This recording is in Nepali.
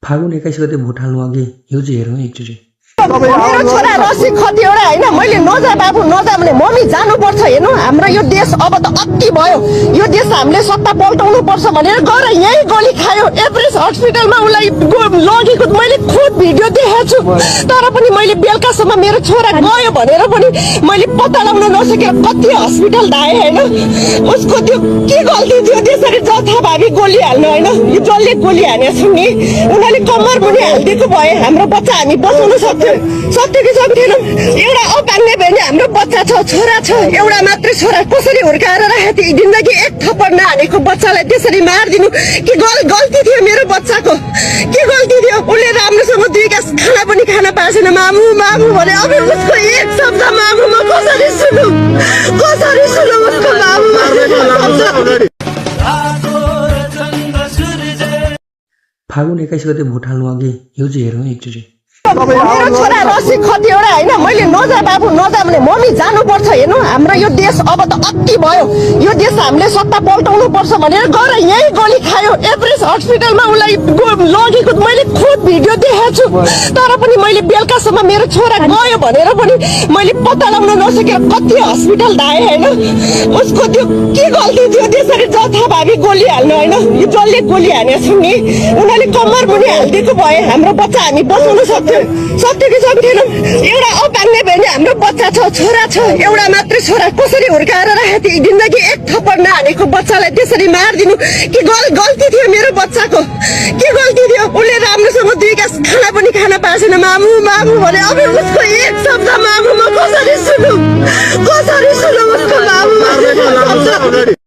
फागुन 21 गते भोट हाल्नु अघि यो चाहिँ हेरौँ एकचोटि। मेरो छोरा रसी खतिवटा हैन मैले नजा बाबु नजा भने मम्मी जानुपर्छ हेर्नु हाम्रो यो देश अब त अति भयो यो देश हामीले सत्ता पल्टाउनु पर्छ भनेर गएर यही गोली खायो एभरेस्ट हस्पिटलमा उलाई लगेको मैले खुद भिडियो देखेको छु तर पनि मैले बेलुकासम्म मेरो छोरा गयो भनेर पनि मैले पत्ता लगाउन नसकेर कति हस्पिटल धाए हैन उसको त्यो के गल्ती थियो त्यसरी जथाभावी गोली हाल्नु हैन यो जसले गोली हानेछ नि उनीहरूले कम्मर पनि हालिदिएको भए हाम्रो बच्चा हामी बचाउन सक्थ्यौं सक्थ्यो कि सक्थेनौं एउटा अपाङ्गे भने हाम्रो बच्चा छ छोरा छ एउटा मात्रै छोरा कसरी हुर्काएर राखेको थियो जिन्दगी एक थप्पड नहानेको बच्चालाई त्यसरी मारिदिनु के गल्ती थियो मेरो बच्चाको के गल्ती थियो उसले राम्रोसँग दुई गाँस खाना पनि खान पाएन मामु मामु भने अब उसको एक शब्द मामु म कसरी सुनौ उसको मामु फागुन 21 गते भोट हाल्नु अघि यो चाहिँ हेरौँ एकचोटि। मेरो छोरा रसी खतिवटा हैन मैले नजा बाबु नजा भने मम्मी जानुपर्छ हेर्नु हाम्रो यो देश अब त अति भयो यो देश हामीले सत्ता पल्टाउनु पर्छ भनेर गएर यही गोली खायो एभरेस्ट हस्पिटलमा उलाई लगेको मैले खुद भिडियो देखेको छु तर पनि मैले बेलुकासम्म मेरो छोरा गयो भनेर पनि मैले पत्ता लगाउन नसकेर कति हस्पिटल धाए हैन उसको त्यो के गल्ती थियो त्यसरी जथाभावी गोली हाल्नु हैन यो जसले गोली हानेछ नि उनीहरूले कम्मर पनि हालिदिएको भए हाम्रो बच्चा हामी बचाउन सक्थ्यौं सक्थ्यो कि सक्थेनौं एउटा अपाङ्गे भने हाम्रो बच्चा छ छोरा छ एउटा मात्रै छोरा कसरी हुर्काएर राखेको थियो जिन्दगी एक थप्पड नहानेको बच्चालाई त्यसरी मारिदिनु के गल्ती थियो मेरो बच्चाको के गल्ती थियो उसले राम्रोसँग दुई गाँस खाना पनि खान पाएन मामु मामु भने अब उसको एक शब्द मामु म कसरी सुनौ उसको मामु